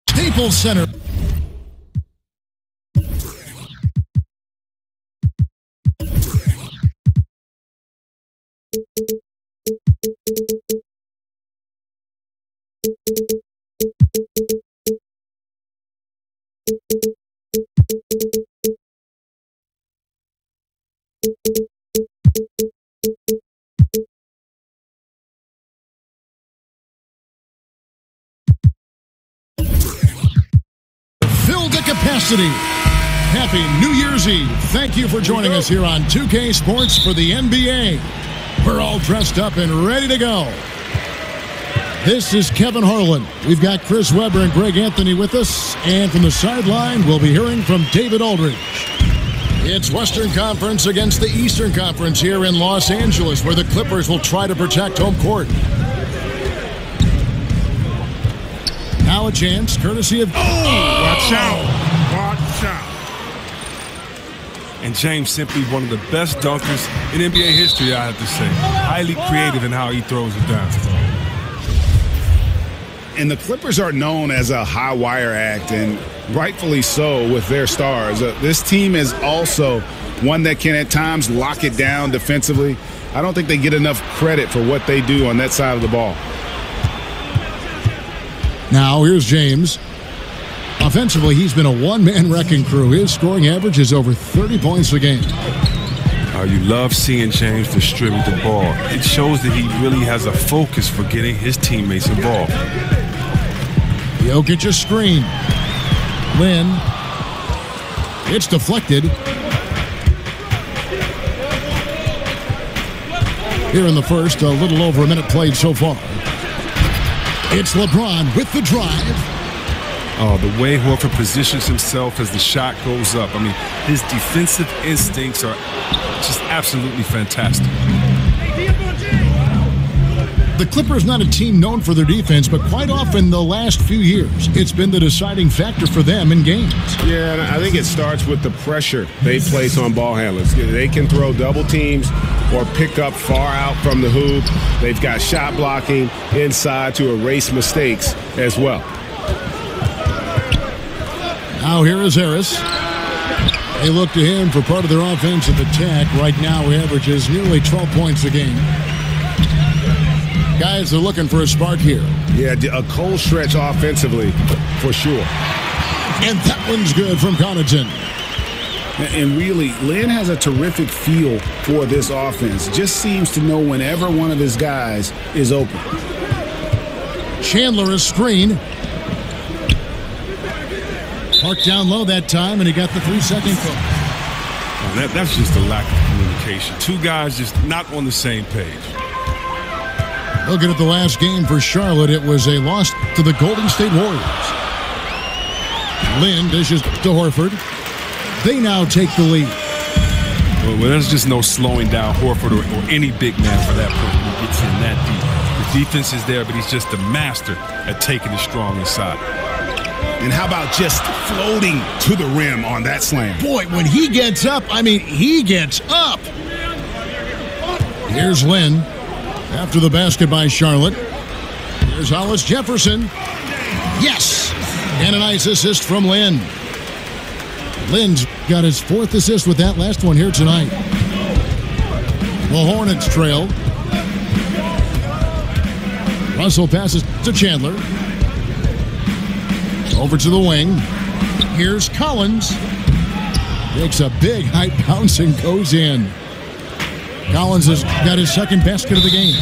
Staples Center. Filled to capacity. Happy New Year's Eve. Thank you for joining us here on 2K Sports for the NBA. We're all dressed up and ready to go. This is Kevin Harlan. We've got Chris Webber and Greg Anthony with us. And from the sideline, we'll be hearing from David Aldridge. It's Western Conference against the Eastern Conference here in Los Angeles, where the Clippers will try to protect home court. Now a chance, courtesy of... Oh! Watch out! Watch out! And James simply one of the best dunkers in NBA history, I have to say. Highly creative in how he throws it down. And the Clippers are known as a high-wire act, and rightfully so with their stars. This team is also one that can at times lock it down defensively. I don't think they get enough credit for what they do on that side of the ball. Now here's James. Offensively, he's been a one-man wrecking crew. His scoring average is over 30 points a game. You love seeing James distribute the ball. It shows that he really has a focus for getting his teammates involved. Jokic a screen. Lynn. It's deflected. Here in the first, a little over a minute played so far. It's LeBron with the drive. Oh, the way Horford positions himself as the shot goes up. I mean, his defensive instincts are just absolutely fantastic. The Clippers not a team known for their defense, but quite often the last few years, it's been the deciding factor for them in games. Yeah, and I think it starts with the pressure they place on ball handlers. They can throw double teams or pick up far out from the hoop. They've got shot blocking inside to erase mistakes as well. Now here is Harris. They look to him for part of their offensive attack. Right now he averages nearly 12 points a game. Guys are looking for a spark here. Yeah, a cold stretch offensively for sure. And that one's good from Connaughton. And really, Lynn has a terrific feel for this offense. Just seems to know whenever one of his guys is open. Chandler is screen. Parked down low that time, and he got the 3-second call. That's just a lack of communication. Two guys just not on the same page. Looking at the last game for Charlotte, it was a loss to the Golden State Warriors. Lynn dishes to Horford. They now take the lead. Well, there's just no slowing down Horford or any big man for that point when he gets in that deep. The defense is there, but he's just a master at taking it strong inside. And how about just floating to the rim on that slam? Boy, when he gets up, I mean, he gets up. Here's Lynn. After the basket by Charlotte. Here's Hollis Jefferson. Yes! And a nice assist from Lynn. Lynn's got his 4th assist with that last one here tonight. The Hornets trail. Russell passes to Chandler. Over to the wing. Here's Collins. Makes a big high bounce and goes in. Collins has got his 2nd basket of the game.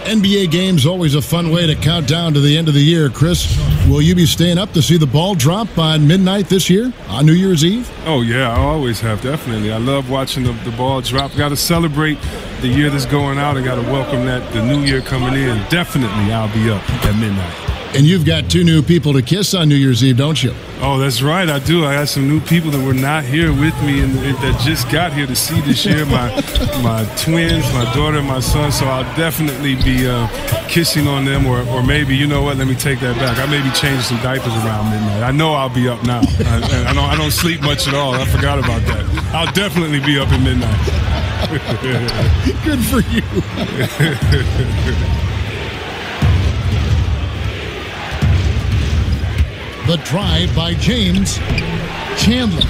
NBA games always a fun way to count down to the end of the year. Chris, will you be staying up to see the ball drop on midnight this year on New Year's Eve? Oh, yeah, I always have, definitely. I love watching the ball drop. Got to celebrate the year that's going out. I got to welcome the new year coming in. Definitely I'll be up at midnight. And you've got 2 new people to kiss on New Year's Eve, don't you? Oh, that's right. I do. I got some new people that were not here with me and that just got here to see this year. My twins, my daughter and my son. So I'll definitely be kissing on them or maybe, you know what, let me take that back. I may be changing some diapers around midnight. I know I'll be up now. I don't sleep much at all. I forgot about that. I'll definitely be up at midnight. Good for you. The drive by James. Chandler.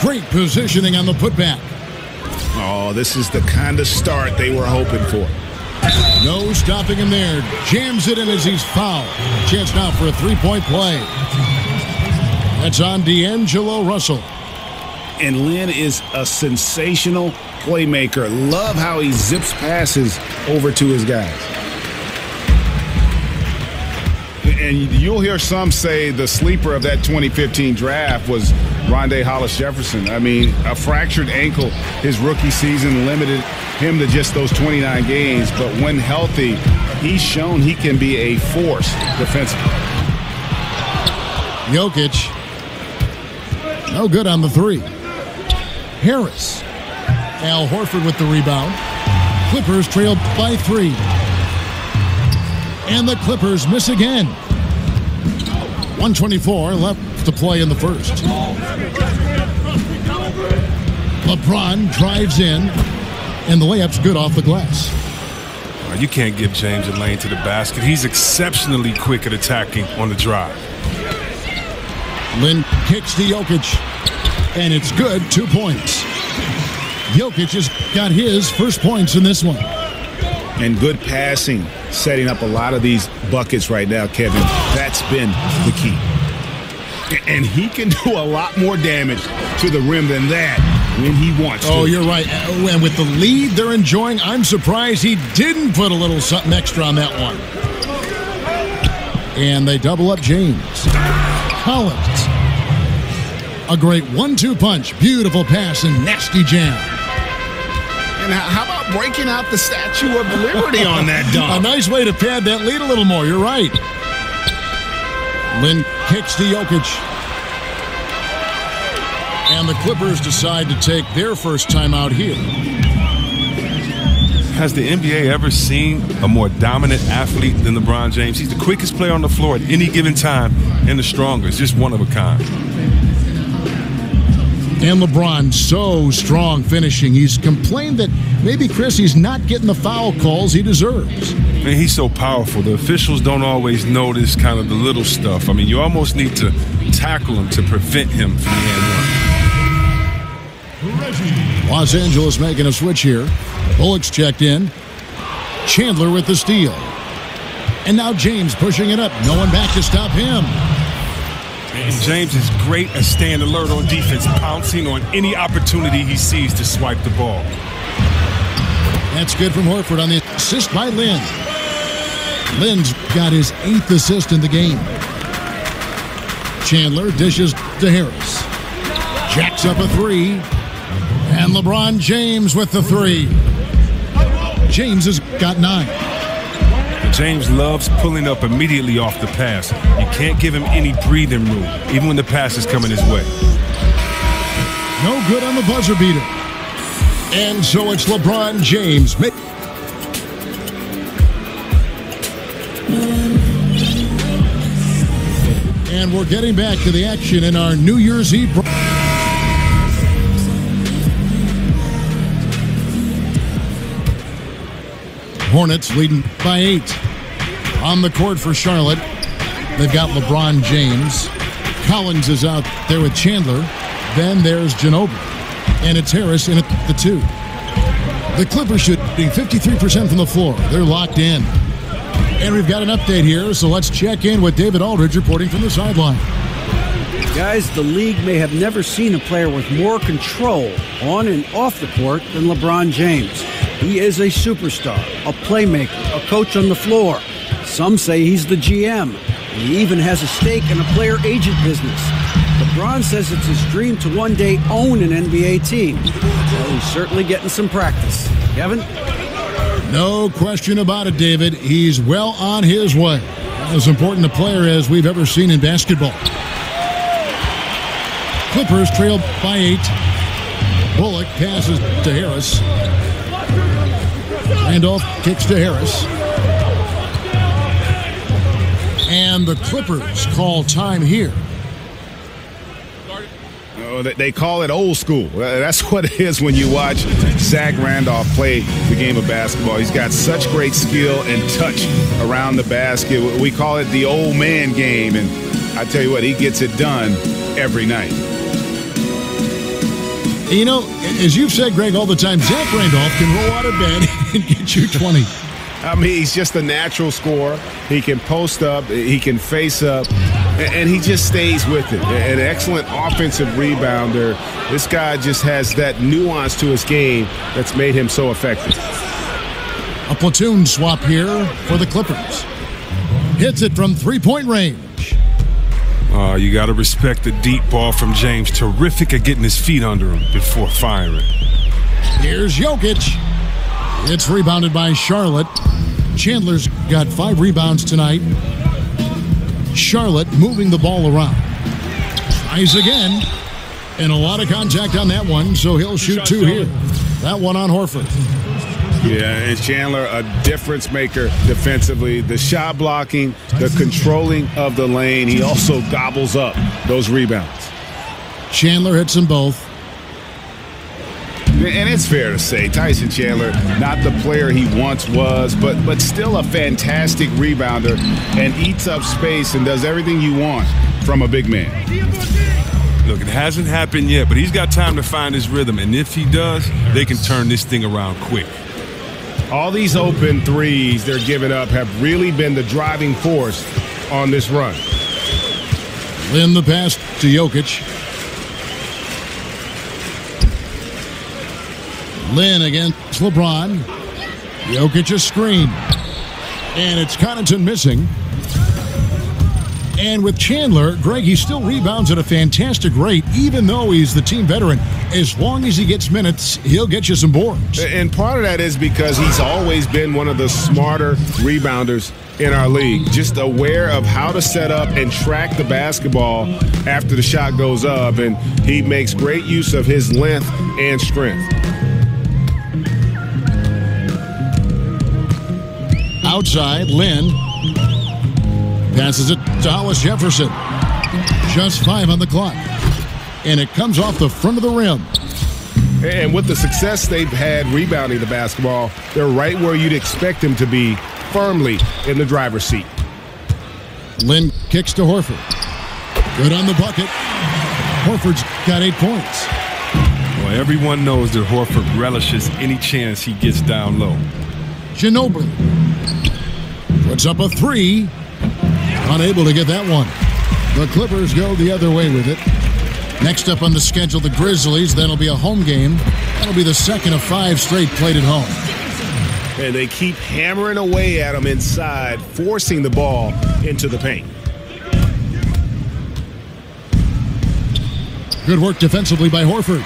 Great positioning on the putback. Oh, this is the kind of start they were hoping for. No stopping him there. Jams it in as he's fouled. Chance now for a 3-point play. That's on D'Angelo Russell. And Lynn is a sensational playmaker. Love how he zips passes over to his guys. And you'll hear some say the sleeper of that 2015 draft was Rondé Hollis-Jefferson. I mean, a fractured ankle his rookie season limited him to just those 29 games. But when healthy, he's shown he can be a force defensively. Jokic. No good on the 3. Harris. Al Horford with the rebound. Clippers trailed by 3. And the Clippers miss again. 1:24 left to play in the first. LeBron drives in, and the layup's good off the glass. You can't give James a lane to the basket. He's exceptionally quick at attacking on the drive. Lynn kicks to Jokic, and it's good. 2 points. Jokic has got his first points in this one. And good passing, setting up a lot of these buckets right now, Kevin. That's been the key. And he can do a lot more damage to the rim than that when he wants to. Oh, you're right. And with the lead they're enjoying, I'm surprised he didn't put a little something extra on that one. And they double up James. Collins. A great 1-2 punch. Beautiful pass and nasty jam. And how about breaking out the Statue of Liberty on that dunk? A nice way to pad that lead a little more. You're right. Lynn kicks to Jokic. And the Clippers decide to take their first timeout here. Has the NBA ever seen a more dominant athlete than LeBron James? He's the quickest player on the floor at any given time and the strongest. Just one of a kind. And LeBron, so strong finishing. He's complained that maybe, Chris, he's not getting the foul calls he deserves. Man, he's so powerful. The officials don't always notice kind of the little stuff. I mean, you almost need to tackle him to prevent him from the end one. Los Angeles making a switch here. Bullock's checked in. Chandler with the steal. And now James pushing it up. No one back to stop him. And James is great at staying alert on defense, pouncing on any opportunity he sees to swipe the ball. That's good from Horford on the assist by Lynn. Lynn's got his 8th assist in the game. Chandler dishes to Harris. Jacks up a 3. And LeBron James with the 3. James has got 9. James loves pulling up immediately off the pass. You can't give him any breathing room, even when the pass is coming his way. No good on the buzzer beater. And so it's LeBron James. And we're getting back to the action in our New Year's Eve. Hornets leading by 8. On the court for Charlotte, they've got LeBron James. Collins is out there with Chandler. Then there's Ginobili. And it's Harris in at the 2. The Clippers shooting 53% from the floor. They're locked in. And we've got an update here, so let's check in with David Aldridge reporting from the sideline. Guys, the league may have never seen a player with more control on and off the court than LeBron James. He is a superstar, a playmaker, a coach on the floor. Some say he's the GM. He even has a stake in a player agent business. LeBron says it's his dream to one day own an NBA team. Well, he's certainly getting some practice. Kevin? No question about it, David. He's well on his way. As important a player as we've ever seen in basketball. Clippers trail by 8. Bullock passes to Harris. Randolph kicks to Harris. And the Clippers call time here. They call it old school. That's what it is when you watch Zach Randolph play the game of basketball. He's got such great skill and touch around the basket. We call it the old man game, and I tell you what, he gets it done every night. You know, as you've said, Greg, all the time, Zach Randolph can roll out of bed and get you 20. I mean, he's just a natural scorer. He can post up, he can face up, and he just stays with it. An excellent offensive rebounder. This guy just has that nuance to his game that's made him so effective. A platoon swap here for the Clippers. Hits it from three-point range. You got to respect the deep ball from James. Terrific at getting his feet under him before firing. Here's Jokic. It's rebounded by Charlotte. Chandler's got 5 rebounds tonight. Charlotte moving the ball around. Tries again. And a lot of contact on that one, so he'll shoot 2 here. That one on Horford. Yeah, and Chandler, a difference maker defensively. The shot blocking, the controlling of the lane. He also gobbles up those rebounds. Chandler hits them both. And it's fair to say, Tyson Chandler, not the player he once was, but still a fantastic rebounder and eats up space and does everything you want from a big man. Look, it hasn't happened yet, but he's got time to find his rhythm. And if he does, they can turn this thing around quick. All these open threes they're giving up have really been the driving force on this run. Lynn the pass to Jokic. Lynn against LeBron. Jokic a screen. And it's Connaughton missing. And with Chandler, Greg, he still rebounds at a fantastic rate, even though he's the team veteran. As long as he gets minutes, he'll get you some boards. And part of that is because he's always been one of the smarter rebounders in our league. Just aware of how to set up and track the basketball after the shot goes up. And he makes great use of his length and strength. Outside, Lynn passes it to Hollis Jefferson. Just 5 on the clock. And it comes off the front of the rim. And with the success they've had rebounding the basketball, they're right where you'd expect them to be, firmly in the driver's seat. Lynn kicks to Horford. Good on the bucket. Horford's got 8 points. Well, everyone knows that Horford relishes any chance he gets down low. Ginobili puts up a 3. Unable to get that one. The Clippers go the other way with it. Next up on the schedule, the Grizzlies. Then it'll be a home game. That'll be the second of 5 straight played at home. And they keep hammering away at them inside, forcing the ball into the paint. Good work defensively by Horford.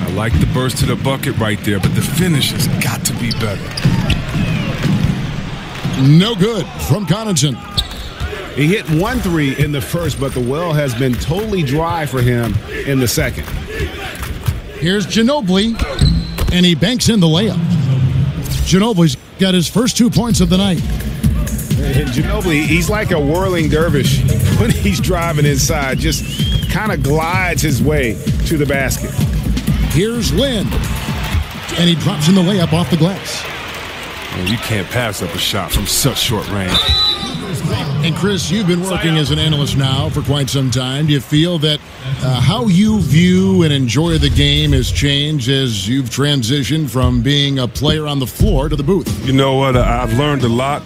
I like the burst to the bucket right there, but the finish has got to be better. No good from Connaughton. He hit 1 3 in the first, but the well has been totally dry for him in the second. Here's Ginobili, and he banks in the layup. Ginobili's got his first 2 points of the night. And Ginobili, he's like a whirling dervish when he's driving inside, just kind of glides his way to the basket. Here's Lynn, and he drops in the layup off the glass. Well, you can't pass up a shot from such short range. And Chris, you've been working as an analyst now for quite some time. Do you feel that how you view and enjoy the game has changed as you've transitioned from being a player on the floor to the booth? You know what? I've learned a lot,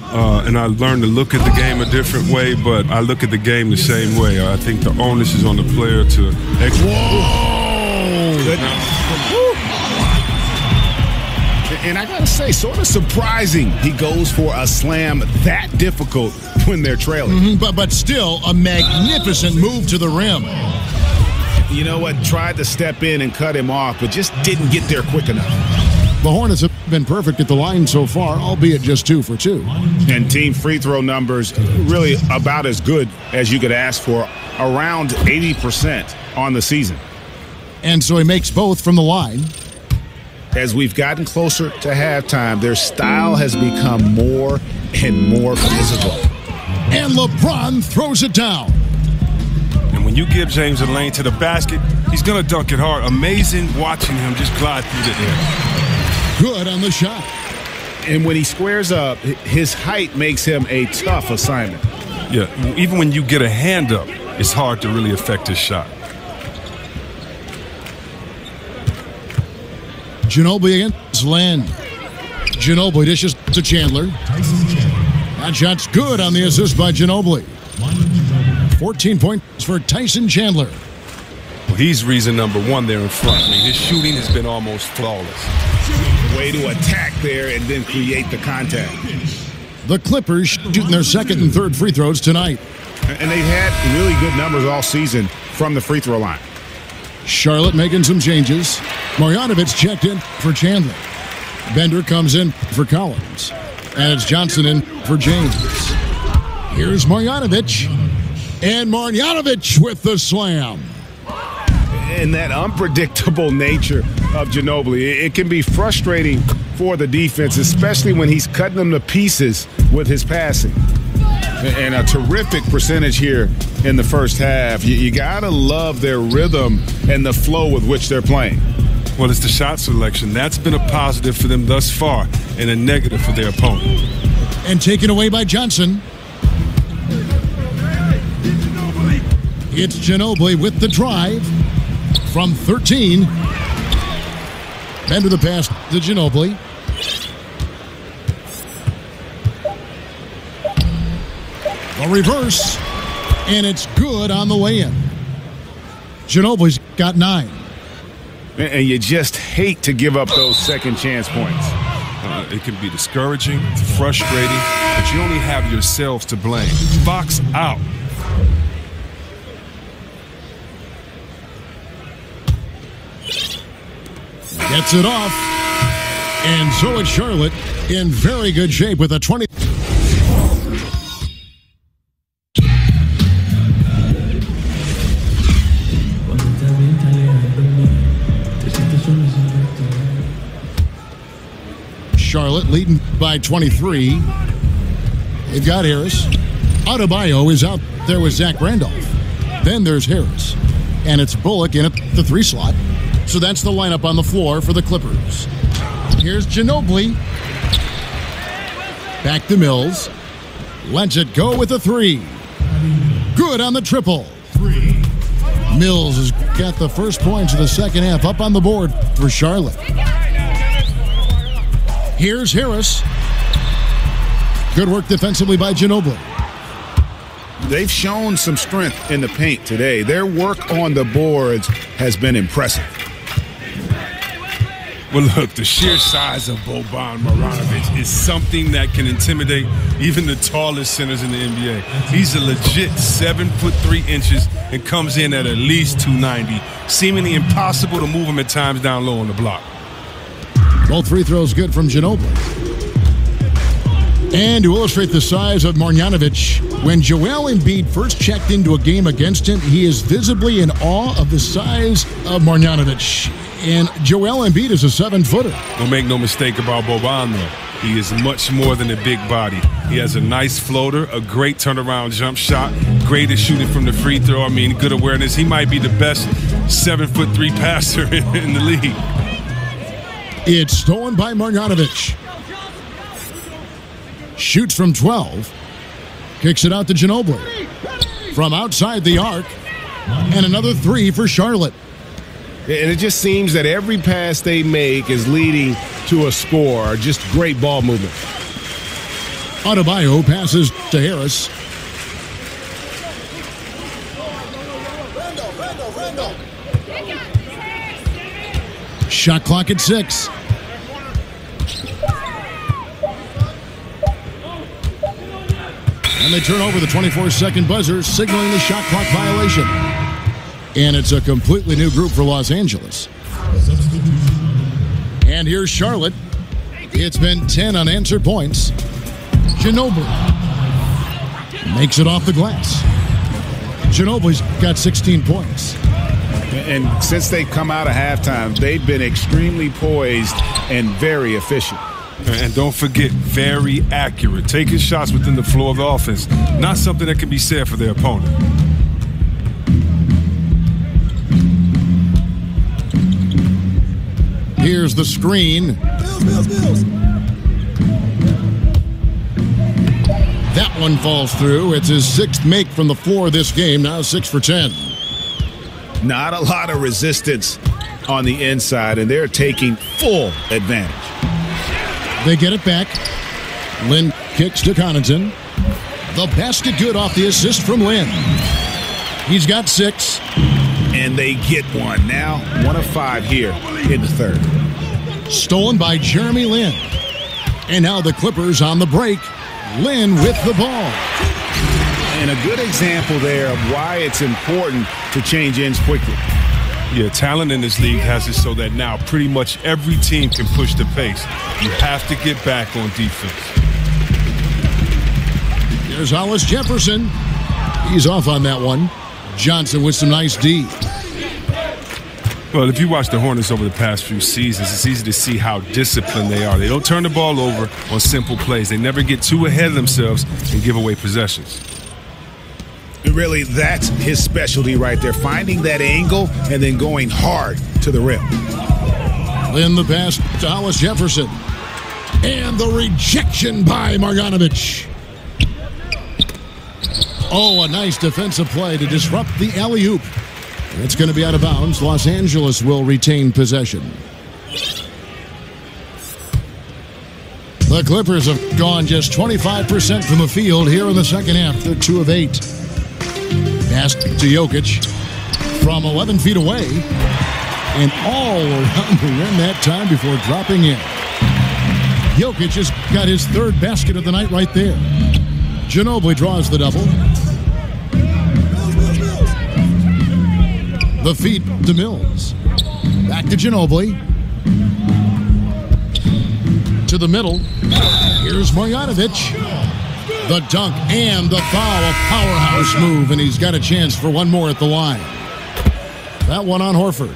and I've learned to look at the game a different way, but I look at the game the same way. I think the onus is on the player to execute. And I got to say, sort of surprising he goes for a slam that difficult when they're trailing. But still, a magnificent move to the rim. You know what? Tried to step in and cut him off, but just didn't get there quick enough. The Hornets have been perfect at the line so far, albeit just 2 for 2. And team free throw numbers really about as good as you could ask for, around 80% on the season. And so he makes both from the line. As we've gotten closer to halftime, their style has become more and more physical. And LeBron throws it down. And when you give James a lane to the basket, he's going to dunk it hard. Amazing watching him just glide through the air. Good on the shot. And when he squares up, his height makes him a tough assignment. Yeah, even when you get a hand up, it's hard to really affect his shot. Ginobili against Len. Ginobili dishes to Chandler. That shot's good on the assist by Ginobili. 14 points for Tyson Chandler. Well, he's reason number 1 there in front. I mean, his shooting has been almost flawless. Way to attack there and then create the contact. The Clippers shooting their second and third free throws tonight. And they've had really good numbers all season from the free throw line. Charlotte making some changes. Marjanovic checked in for Chandler. Bender comes in for Collins. And it's Johnson in for James. Here's Marjanovic. And Marjanovic with the slam. And that unpredictable nature of Ginobili, it can be frustrating for the defense, especially when he's cutting them to pieces with his passing. And a terrific percentage here in the first half. You got to love their rhythm and the flow with which they're playing. Well, it's the shot selection. That's been a positive for them thus far and a negative for their opponent. And taken away by Johnson. It's Ginobili with the drive from 13. Bender the pass to Ginobili. A reverse, and it's good on the way in. Ginobili's got 9. And you just hate to give up those second chance points. It can be discouraging, it's frustrating, but you only have yourselves to blame. Box out. Gets it off. And so it's Charlotte in very good shape with a 20. Charlotte leading by 23. They've got Harris. Adebayo is out there with Zach Randolph. Then there's Harris. And it's Bullock in at the 3 slot. So that's the lineup on the floor for the Clippers. Here's Ginobili. Back to Mills. Lets it go with the 3. Good on the triple. Mills has got the first points of the second half up on the board for Charlotte. Here's Harris. Good work defensively by Ginobili. They've shown some strength in the paint today. Their work on the boards has been impressive. Well, look, the sheer size of Boban Marjanovic is something that can intimidate even the tallest centers in the NBA. He's a legit 7'3" and comes in at least 290. Seemingly impossible to move him at times down low on the block. Both free throws good from Ginobili. And to illustrate the size of Marjanovic, when Joel Embiid first checked into a game against him, he is visibly in awe of the size of Marjanovic. And Joel Embiid is a 7-footer. Don't make no mistake about Boban, though. He is much more than a big body. He has a nice floater, a great turnaround jump shot, great at shooting from the free throw. I mean, good awareness. He might be the best 7'3" passer in the league. It's stolen by Marjanovic. Shoots from 12. Kicks it out to Ginobili. From outside the arc. And another 3 for Charlotte. And it just seems that every pass they make is leading to a score. Just great ball movement. Adebayo passes to Harris. Shot clock at 6. And they turn over the 24-second buzzer, signaling the shot clock violation. And it's a completely new group for Los Angeles. And here's Charlotte. It's been 10 unanswered points. Ginobili makes it off the glass. Ginobili's got 16 points. And since they've come out of halftime, they've been extremely poised and very efficient. And don't forget, very accurate. Taking shots within the flow of the offense. Not something that can be said for their opponent. Here's the screen. Bills. That one falls through. It's his 6th make from the floor this game. Now 6 for 10. Not a lot of resistance on the inside, and they're taking full advantage. They get it back. Lynn kicks to Connaughton. The basket good off the assist from Lynn. He's got 6. And they get one. Now 1 of 5 here in the third. Stolen by Jeremy Lin. And now the Clippers on the break. Lin with the ball. And a good example there of why it's important to change ends quickly. Yeah, talent in this league has it so that now pretty much every team can push the pace. You have to get back on defense. There's Hollis Jefferson. He's off on that one. Johnson with some nice D. Well, if you watch the Hornets over the past few seasons, it's easy to see how disciplined they are. They don't turn the ball over on simple plays. They never get too ahead of themselves and give away possessions. Really, that's his specialty right there, finding that angle and then going hard to the rim. Then the pass to Hollis Jefferson. And the rejection by Marjanovic. Oh, a nice defensive play to disrupt the alley-oop. It's going to be out of bounds. Los Angeles will retain possession. The Clippers have gone just 25% from the field here in the second half. They're 2 of 8. Pass to Jokic from 11 feet away. And all around the rim that time before dropping in. Jokic has got his 3rd basket of the night right there. Ginobili draws the double. The feed to Mills. Back to Ginobili. To the middle. Here's Marjanovic. The dunk and the foul. A powerhouse move, and he's got a chance for one more at the line. That one on Horford.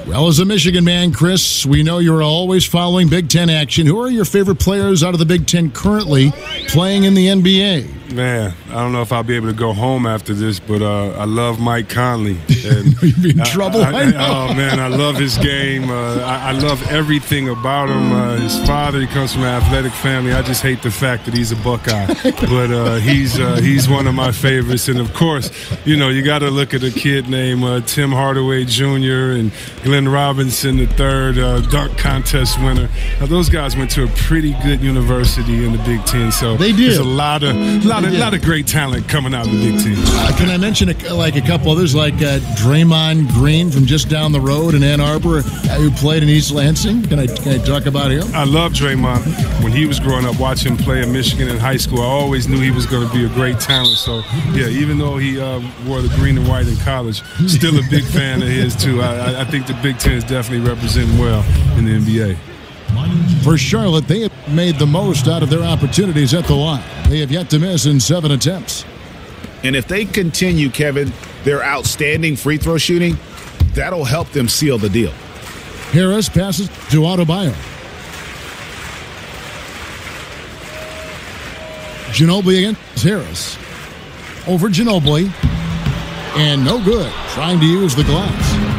Well, as a Michigan man, Chris, we know you're always following Big Ten action. Who are your favorite players out of the Big Ten currently playing in the NBA? Man, I don't know if I'll be able to go home after this, but I love Mike Conley. And You'd be in trouble. I know. Oh, man, I love his game. I love everything about him. His father, he comes from an athletic family. I just hate the fact that he's a Buckeye. But he's one of my favorites. And, of course, you know, you got to look at a kid named Tim Hardaway Jr. and Glenn Robinson III, dunk contest winner. Now, those guys went to a pretty good university in the Big Ten. So they did. There's a lot of great talent coming out of the Big Ten. Can I mention a couple others like Draymond Green from just down the road in Ann Arbor who played in East Lansing? Can I talk about him? I love Draymond. When he was growing up, watching him play in Michigan in high school, I always knew he was going to be a great talent. So, yeah, even though he wore the green and white in college, still a big fan of his, too. I think the Big Ten is definitely representing well in the NBA. For Charlotte, they have made the most out of their opportunities at the line. They have yet to miss in 7 attempts. And if they continue, Kevin, their outstanding free throw shooting, that'll help them seal the deal. Harris passes to Adebayo. Ginobili against Harris. Over Ginobili. And no good. Trying to use the glass.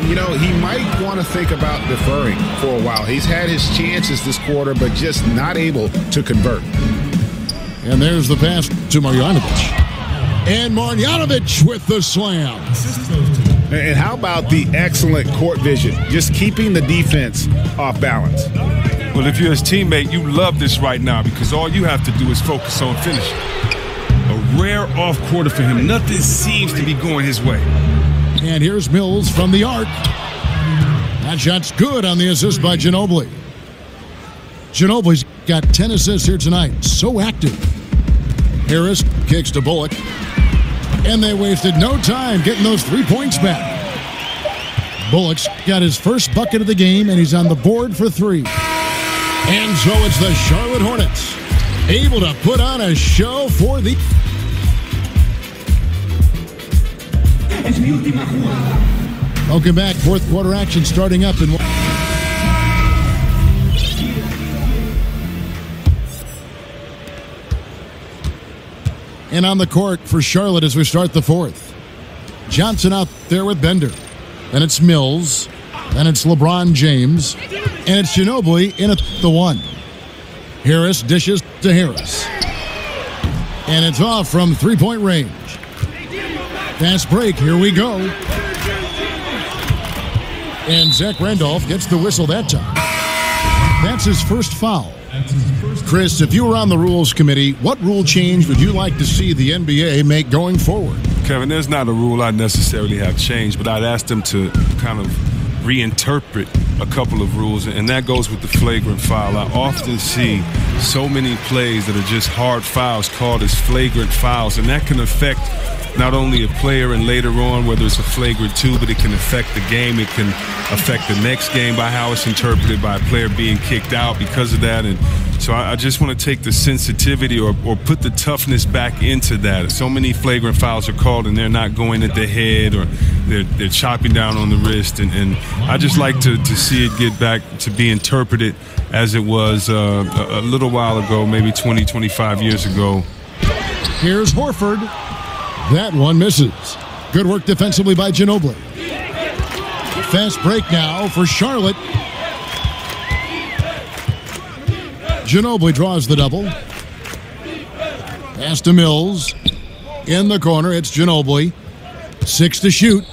You know, he might want to think about deferring for a while. He's had his chances this quarter, but just not able to convert. And there's the pass to Marjanovic. And Marjanovic with the slam. And how about the excellent court vision, just keeping the defense off balance? Well, if you're his teammate, you love this right now because all you have to do is focus on finishing. A rare off quarter for him. Nothing seems to be going his way. And here's Mills from the arc. That shot's good on the assist by Ginobili. Ginobili's got 10 assists here tonight. So active. Harris kicks to Bullock. And they wasted no time getting those 3 points back. Bullock's got his first bucket of the game, and he's on the board for 3. And so it's the Charlotte Hornets able to put on a show for the... Welcome back. Fourth quarter action starting up in... And on the court for Charlotte as we start the fourth. Johnson out there with Bender. Then it's Mills. Then it's LeBron James. And it's Ginobili in at the 1. Harris dishes to Harris. And it's off from three-point range. Fast break. Here we go. And Zach Randolph gets the whistle that time. That's his first foul. Chris, if you were on the rules committee, what rule change would you like to see the NBA make going forward? Kevin, there's not a rule I'd necessarily have changed, but I'd ask them to kind of reinterpret a couple of rules, and that goes with the flagrant foul. I often see so many plays that are just hard fouls called as flagrant fouls, and that can affect not only a player and later on whether it's a flagrant 2, but it can affect the game. It can affect the next game by how it's interpreted by a player being kicked out because of that. And so I just want to take the sensitivity or put the toughness back into that. So many flagrant fouls are called and they're not going at the head or they're chopping down on the wrist. And I just like to see it get back to be interpreted as it was a little while ago, maybe 20, 25 years ago. Here's Horford. That one misses. Good work defensively by Ginobili. Fast break now for Charlotte. Ginobili draws the double. Pass to Mills. In the corner, it's Ginobili. 6 to shoot.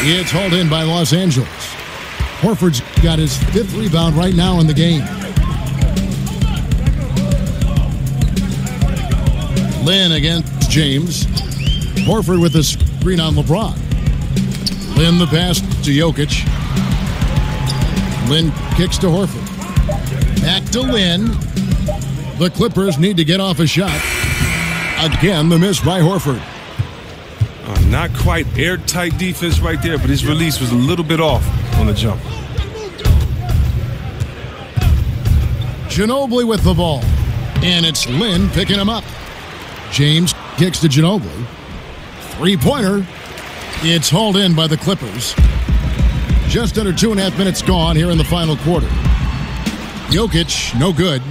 It's hauled in by Los Angeles. Horford's got his 5th rebound right now in the game. Lynn against James. Horford with a screen on LeBron. Lynn the pass to Jokic. Lynn kicks to Horford. Back to Lynn. The Clippers need to get off a shot. Again, the miss by Horford. Not quite airtight defense right there, but his release was a little bit off on the jump. Ginobili with the ball. And it's Lynn picking him up. James kicks to Ginobili. Three-pointer. It's hauled in by the Clippers. Just under 2.5 minutes gone here in the final quarter. Jokic, no good.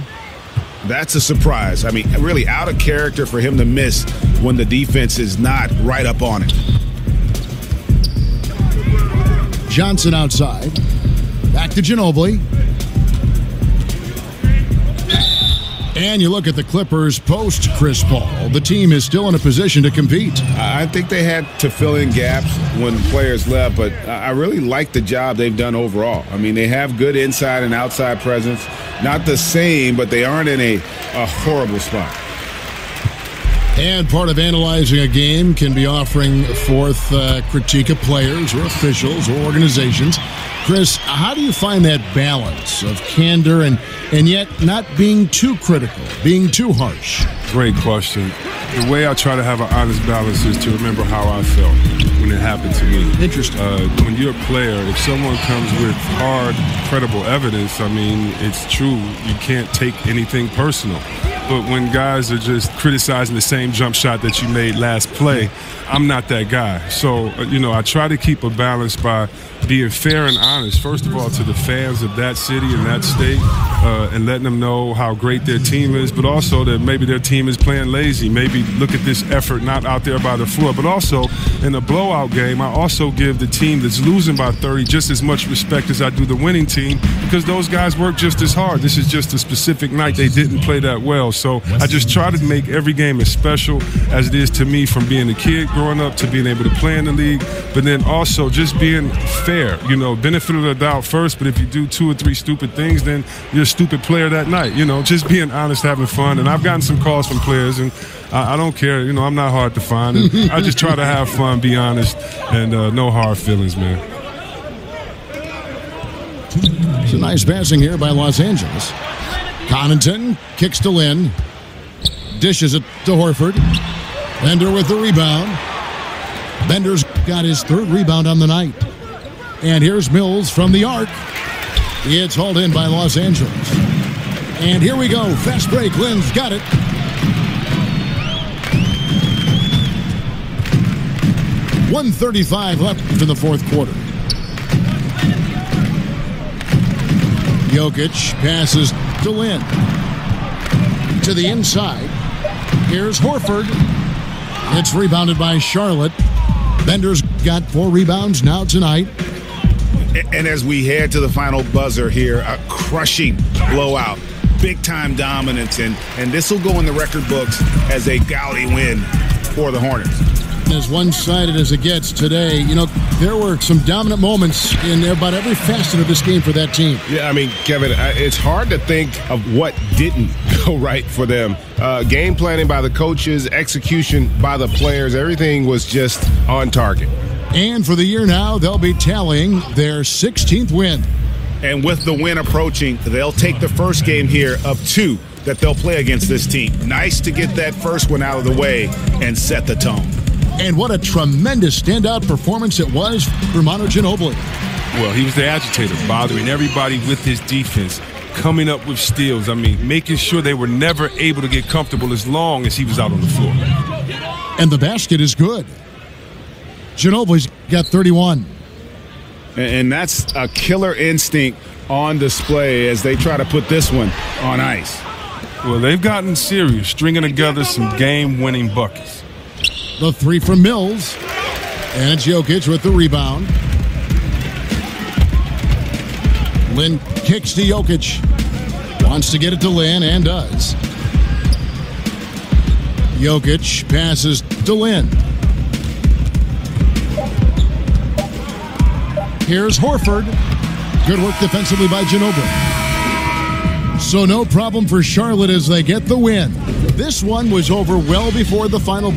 That's a surprise. I mean, really out of character for him to miss when the defense is not right up on it. Johnson outside. Back to Ginobili. And you look at the Clippers post Chris Paul. The team is still in a position to compete. I think they had to fill in gaps when players left, but I really like the job they've done overall. I mean, they have good inside and outside presence. Not the same, but they aren't in a horrible spot. And part of analyzing a game can be offering forth critique of players or officials or organizations. Chris, how do you find that balance of candor and yet not being too critical, being too harsh? Great question. The way I try to have an honest balance is to remember how I felt when it happened to me. Interesting. When you're a player, if someone comes with hard, credible evidence, I mean, it's true. You can't take anything personal. But when guys are just criticizing the same jump shot that you made last play, I'm not that guy. So, I try to keep a balance by being fair and honest, first of all, to the fans of that city and that state, and letting them know how great their team is, but also that maybe their team is playing lazy. Maybe look at this effort not out there by the floor. But also, in a blowout game, I also give the team that's losing by 30 just as much respect as I do the winning team, because those guys work just as hard. This is just a specific night they didn't play that well. So I just try to make every game as special as it is to me, from being a kid growing up to being able to play in the league, but then also just being fair. Benefit of the doubt first, but if you do 2 or 3 stupid things, then you're a stupid player that night. Just being honest, having fun. And I've gotten some calls from players, and I don't care. I'm not hard to find. And I just try to have fun, be honest, and no hard feelings, man. It's a nice passing here by Los Angeles. Connaughton kicks to Lynn. Dishes it to Horford. Bender with the rebound. Bender's got his third rebound on the night. And here's Mills from the arc. It's hauled in by Los Angeles. And here we go. Fast break. Lynn's got it. .135 left in the fourth quarter. Jokic passes to Lynn. To the inside. Here's Horford. It's rebounded by Charlotte. Bender's got 4 rebounds now tonight. And as we head to the final buzzer here, a crushing blowout. Big-time dominance, and this will go in the record books as a gaudy win for the Hornets. As one-sided as it gets today, you know, there were some dominant moments in about every facet of this game for that team. Yeah, I mean, Kevin, it's hard to think of what didn't go right for them. Game planning by the coaches, execution by the players, everything was just on target. And for the year now, they'll be tallying their 16th win. And with the win approaching, they'll take the first game here of 2 that they'll play against this team. Nice to get that first one out of the way and set the tone. And what a tremendous standout performance it was for Manu Ginobili. Well, he was the agitator, bothering everybody with his defense, coming up with steals. I mean, making sure they were never able to get comfortable as long as he was out on the floor. And the basket is good. Ginobili's got 31. And that's a killer instinct on display as they try to put this one on ice. Well, they've gotten serious, stringing together some game-winning buckets. The 3 from Mills. And it's Jokic with the rebound. Lynn kicks to Jokic. Wants to get it to Lynn and does. Jokic passes to Lynn. Here's Horford. Good work defensively by Ginobili. So no problem for Charlotte as they get the win. This one was over well before the final